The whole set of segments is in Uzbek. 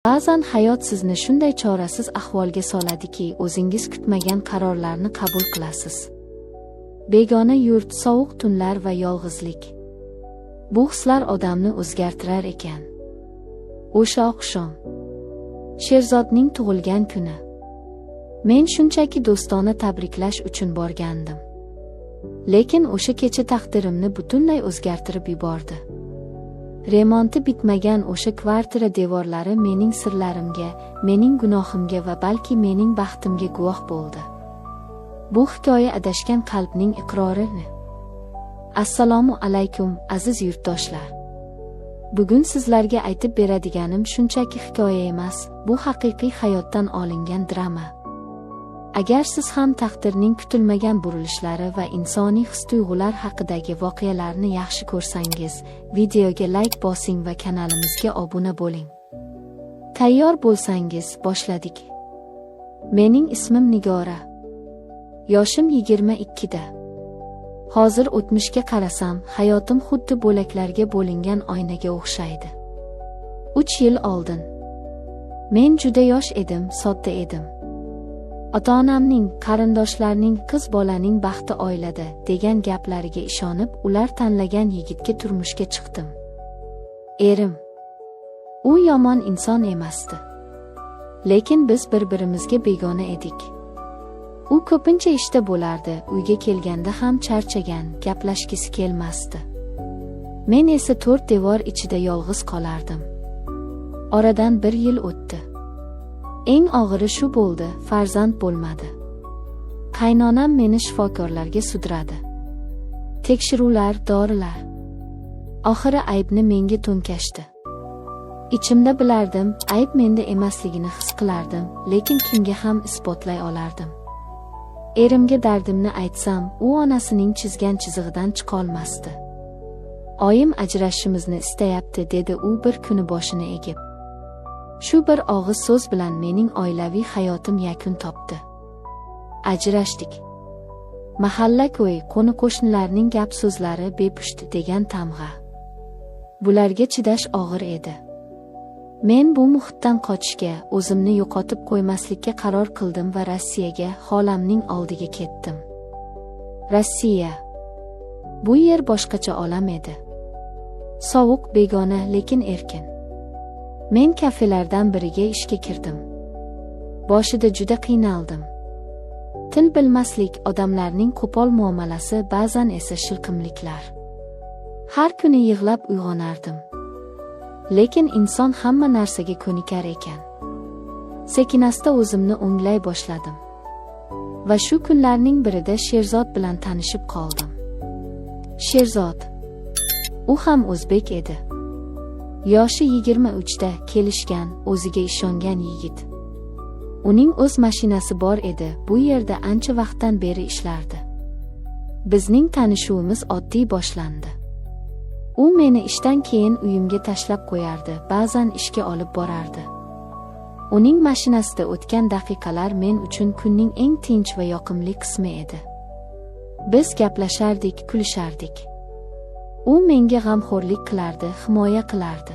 Ba'zan hayot sizni shunday chorasiz ahvolga soladiki, o'zingiz kutmagan qarorlarni qabul qilasiz. Begona yurt, sovuq tunlar va yolg'izlik. Bu hislar odamni o'zgartirar ekan. O'sha oqshom. Sherzodning tug'ilgan kuni. Men shunchaki do'stona tabriklash uchun borgandim. Lekin o'sha kecha taqdirimni butunlay o'zgartirib yubordi. Remonti bitmagan o'sha kvartira devorlari mening sirlarimga, mening gunohimga va balki mening baxtimga guvoh bo'ldi. Bu hikoya adashgan qalbning iqrori. Assalomu alaykum, aziz yurtdoshlar. Bugun sizlarga aytib beradiganim shunchaki hikoya emas, bu haqiqiy hayotdan olingan drama. Agar siz ham taqdirning kutilmagan burilishlari va insoniy his-tuyg'ular haqidagi voqealarni yaxshi ko'rsangiz, videoga like bosing va kanalimizga obuna bo'ling. Tayyor bo'lsangiz, boshladik. Mening ismim Nigora. Yoshim 22 da. Hozir o'tmishga qarasam, hayotim xuddi bo'laklarga bo'lingan oynaga o'xshaydi. 3 yil oldin. Men juda yosh edim, sodda edim. Ota-onamning, qarindoshlarning qiz bolaning baxti oilada degan gaplariga ishonib, ular tanlagan yigitga turmushga chiqdim. Erim. U yomon inson emasdi. Lekin biz bir-birimizga begona edik. U ko'pincha ishda bo'lardi, uyga kelganda ham charchagan, gaplashgisi kelmasdi. Men esa 4 devor ichida yolg'iz qolardim. Oradan 1 yil o'tdi. Eng og'iri shu bo'ldi, farzand bo'lmadi. Qaynonam meni shifokorlarga sudradi. Tekshiruvlar, dorilar. Oxiri aybni menga to'nkashdi. Ichimda bilardim, ayb menda emasligini his qilardim, lekin kimga ham isbotlay olardim. Erimga dardimni aytsam, u onasining chizgan chizig'idan chiqolmasdi. Oyim ajrashishimizni istayapti, dedi u bir kuni boshini egib. Shu bir og'iz so'z bilan mening oilaviy hayotim yakun topdi. Ajrashdik. Mahalla-ko'y, qo'ni-qo'shnilarning gap-so'zlari bepushti degan tamg'a. Bularga chidash og'ir edi. Men bu muhitdan qochishga, o'zimni yo'qotib qo'ymaslikka qaror qildim va Rossiyaga, xolamning oldiga ketdim. Rossiya. Bu yer boshqacha olam edi. Sovuq, begona, lekin erkin. Men kafelardan biriga ishga kirdim. Boshida juda qiynaldim. Til bilmaslik, odamlarning qo'pol muomalasi, ba'zan esa shilqimliklar. Har kuni yig'lab uyg'onardim. Lekin inson hamma narsaga ko'nikar ekan. Sekinasta o'zimni o'nglay boshladim. Va shu kunlarning birida Sherzod bilan tanishib qoldim. Sherzod. U ham o'zbek edi. Yoshi 23 da, kelishgan, o'ziga ishongan yigit. Uning o'z mashinasi bor edi, bu yerda ancha vaqtdan beri ishlardi. Bizning tanishuvimiz oddiy boshlandi. U meni ishdan keyin uyimga tashlab qo'yardi, ba'zan ishga olib borardi. Uning mashinasida o'tgan daqiqalar men uchun kunning eng tinch va yoqimli qismi edi. Biz gaplashardik, kulishardik. U menga g'amxo'rlik qilardi, himoya qilardi.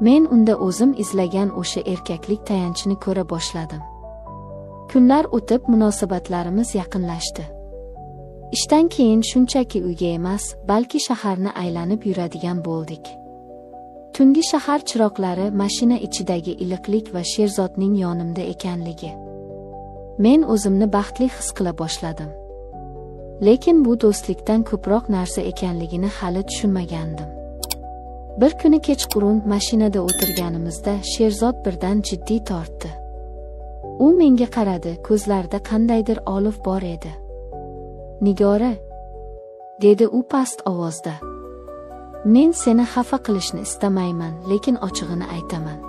Men unda o'zim izlagan o'sha erkaklik tayanchini ko'ra boshladim. Kunlar o'tib, munosabatlarimiz yaqinlashdi. Ishdan keyin shunchaki uyga emas, balki shaharni aylanib yuradigan bo'ldik. Tungi shahar chiroqlari, mashina ichidagi iliqlik va Sherzodning yonimda ekanligi. Men o'zimni baxtli his qila boshladim. Lekin bu do'stlikdan ko'proq narsa ekanligini hali tushunmagandim. Bir kuni kechqurun mashinada o'tirganimizda Sherzod birdan jiddiy tortdi. U menga qaradi, ko'zlarida qandaydir olov bor edi. Nigora, dedi u past ovozda. Men seni xafa qilishni istamayman, lekin ochig'ini aytaman.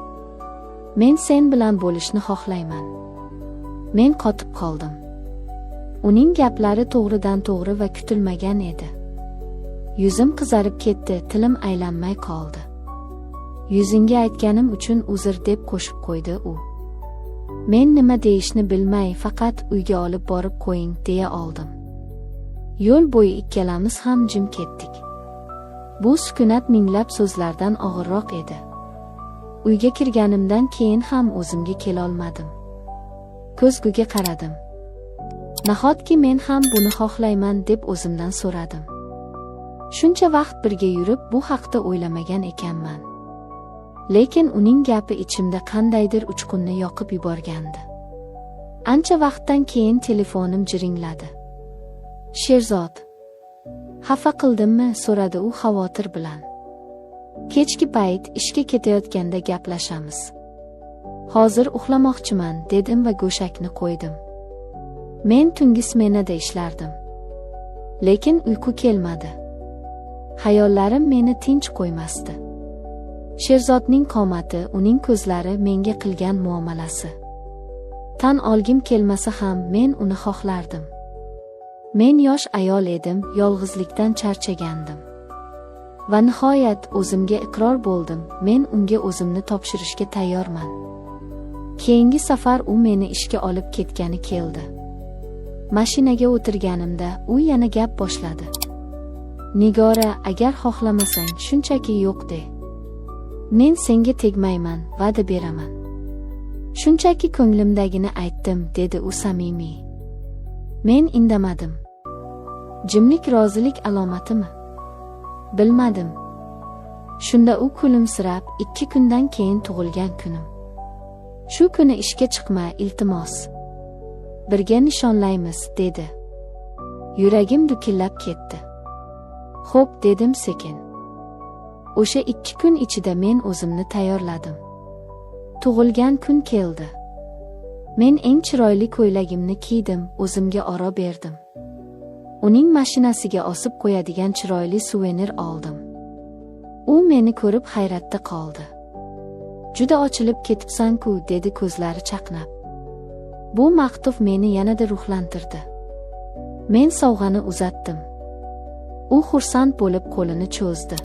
Men sen bilan bo'lishni xohlayman. Men qotib qoldim. Uning gaplari to'g'ridan to'g'ri va kutilmagan edi. Yuzim qizarib ketdi, tilim aylanmay qoldi. Yuzingga aytganim uchun uzr, deb qo'shib qo'ydi u. Men nima deyishni bilmay, faqat uyga olib borib qo'ying, deya oldim. Yo'l bo'yi ikkalamiz ham jim ketdik. Bu sukunat minglab so'zlardan og'irroq edi. Uyga kirganimdan keyin ham o'zimga kela olmadim. Ko'zguga qaradim. Nahotki men ham buni xohlayman deb o'zimdan so'radim. Shuncha vaqt birga yurib bu haqda o'ylamagan ekanman. Lekin uning gapi ichimda qandaydir uchqunni yoqib yuborgandi. Ancha vaqtdan keyin telefonim jiringladi. Sherzod, xafa qildimmi? So'radi u xavotir bilan. Kechki payt ishga ketayotganda gaplashamiz. Hozir uxlamoqchiman dedim va go'shakni qo'ydim. Men tungi smenada ishlardim. Lekin uyqu kelmadi. Hayollarim meni tinch qo'ymasdi. Sherzodning qomati, uning ko'zlari, menga qilgan muomalasi. Tan olgim kelmasa ham men uni xohlardim. Men yosh ayol edim, yolg'izlikdan charchagandim. Va nihoyat o'zimga iqror bo'ldim, men unga o'zimni topshirishga tayyorman. Keyingi safar u meni ishga olib ketgani keldi. Mashinaga o'tirganimda u yana gap boshladi. Nigora, agar xohlamasang shunchaki yo'q de. Men senga tegmayman, va'da beraman. Shunchaki ko'nglimdagini aytdim, dedi u samimiy. Men indamadim. Jimlik rozilik alomatimi? Bilmadim. Shunda u kulimsirab, 2 kundan keyin tug'ilgan kunim. Shu kuni ishga chiqma, iltimos. Birga nishonlaymiz, dedi. Yuragim dukillab ketdi. Xo'p, dedim sekin. O'sha 2 kun ichida men o'zimni tayyorladim. Tug'ilgan kun keldi. Men eng chiroyli ko'ylagimni kiydim, o'zimga oro berdim. Uning mashinasiga osib qo'yadigan chiroyli suvenir oldim. U meni ko'rib hayratda qoldi. Juda ochilib ketibsan-ku, dedi ko'zlari chaqnab. Bu maktub meni yanada ruhlantirdi. Men sovg'ani uzatdim. U xursand bo'lib qo'lini cho'zdi.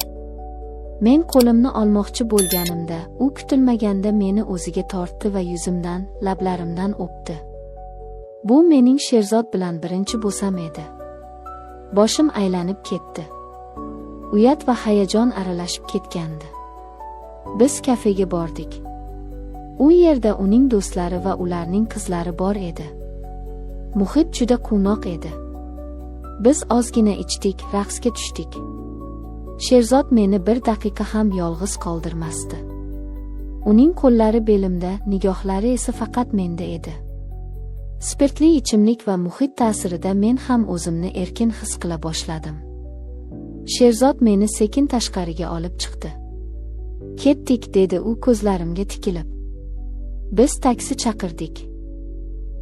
Men qo'limni olmoqchi bo'lganimda, u kutilmaganda meni o'ziga tortdi va yuzimdan, lablarimdan o'pdi. Bu mening Sherzod bilan birinchi bo'sam edi. Boshim aylanib ketdi. Uyat va hayajon aralashib ketgandi. Biz kafega bordik. U yerda uning do'stlari va ularning qizlari bor edi. Muhit juda quvnoq edi. Biz ozgina ichdik, raqsga tushdik. Sherzod meni bir daqiqa ham yolg'iz qoldirmasdi. Uning qo'llari belimda, nigohlari esa faqat menda edi. Spirtli ichimlik va muhit ta'sirida men ham o'zimni erkin his qila boshladim. Sherzod meni sekin tashqariga olib chiqdi. Ketdik, dedi u ko'zlarimga tikilib. Biz taksi chaqirdik.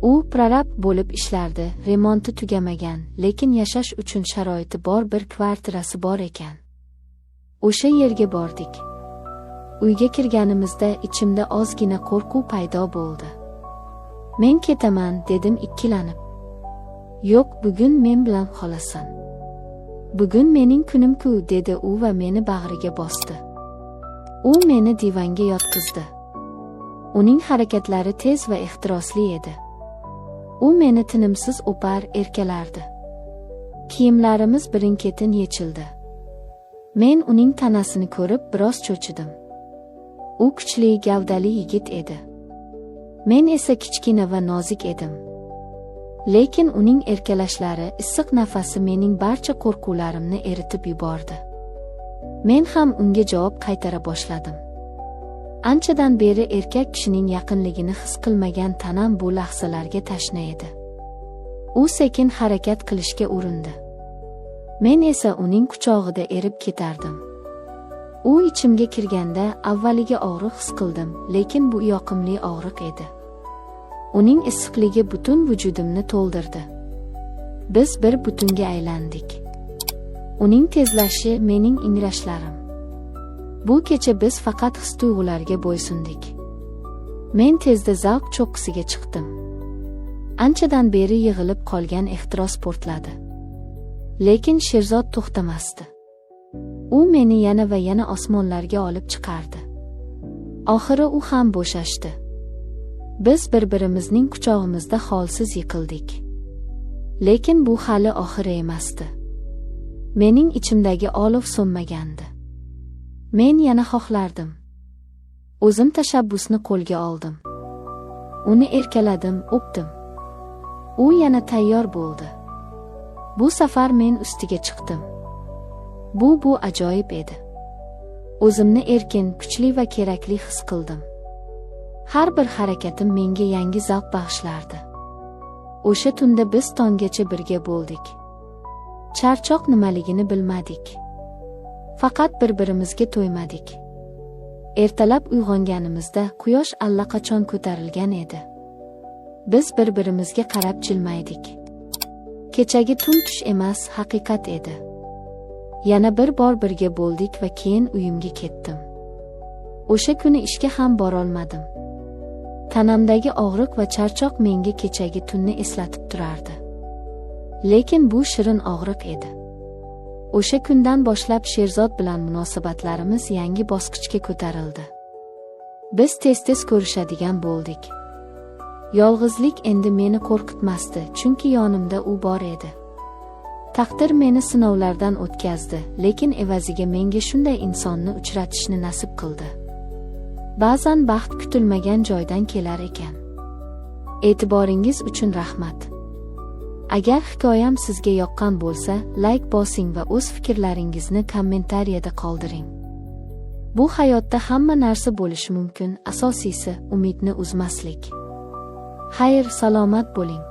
U prorab bo'lib ishlardi, remonti tugamagan, lekin yashash uchun sharoiti bor bir kvartirasi bor ekan. O'sha yerga bordik. Uyga kirganimizda ichimda ozgina qo'rquv paydo bo'ldi. Men ketaman, dedim ikkilanib. Yo'q, bugun men bilan qolasan. Bugun mening kunim-ku, dedi u va meni bag'riga bosdi. U meni divanga yotqizdi. Uning harakatlari tez va ehtirosli edi. U meni tinimsiz o'par, erkalardi. Kiyimlarimiz birin-ketin yechildi. Men uning tanasini ko'rib biroz cho'chidim. U kuchli, gavdali yigit edi. Men esa kichkina va nozik edim. Lekin uning erkalashlari, issiq nafasi mening barcha qo'rquvlarimni eritib yubordi. Men ham unga javob qaytara boshladim. Anchadan beri erkak kishining yaqinligini his qilmagan tanam bu lahzalarga tashna edi. U sekin harakat qilishga urindi. Men esa uning quchog'ida erib ketardim. U ichimga kirganda avvaliga og'riq his qildim, lekin bu yoqimli og'riq edi. Uning issiqligi butun vujudimni to'ldirdi. Biz bir butunga aylandik. Uning tezlashi, mening ingrashlarim. Bu kecha biz faqat his-tuyg'ularga bo'ysundik. Men tezda zavq cho'qqisiga chiqdim. Anchadan beri yig'ilib qolgan ehtiros portladi. Lekin Sherzod to'xtamasdi. U meni yana va yana osmonlarga olib chiqardi. Oxiri u ham bo'shashdi. Biz bir-birimizning quchog'imizda holsiz yiqildik. Lekin bu hali oxiri emasdi. Mening ichimdagi olov so'nmagandi. Men yana xohlardim. O'zim tashabbusni qo'lga oldim. Uni erkaladim, o'pdim. U yana tayyor bo'ldi. Bu safar men ustiga chiqdim. Bu ajoyib edi. O'zimni erkin, kuchli va kerakli his qildim. Har bir harakatim menga yangi zavq bag'ishlardi. O'sha tunda biz tonggacha birga bo'ldik. Charchoq nimaligini bilmadik. Faqat bir-birimizga to'ymadik. Ertalab uyg'onganimizda quyosh allaqachon ko'tarilgan edi. Biz bir-birimizga qarab jilmaydik. Kechagi tun tush emas, haqiqat edi. Yana bir bor birga bo'ldik va keyin uyimga ketdim. O'sha kuni ishga ham borolmadim. Tanamdagi og'riq va charchoq menga kechagi tunni eslatib turardi. Lekin bu shirin og'riq edi. O'sha kundan boshlab Sherzod bilan munosabatlarimiz yangi bosqichga ko'tarildi. Biz tez-tez ko'rishadigan bo'ldik. Yolg'izlik endi meni qo'rqitmasdi, chunki yonimda u bor edi. Taqdir meni sinovlardan o'tkazdi, lekin evaziga menga shunday insonni uchratishni nasib qildi. Ba'zan baxt kutilmagan joydan kelar ekan. E'tiboringiz uchun rahmat. Agar hikoyam sizga yoqqan bo'lsa, like bosing va o'z fikrlaringizni kommentariyada qoldiring. Bu hayotda hamma narsa bo'lishi mumkin, asosiysi umidni uzmaslik. Xayr, salomat bo'ling.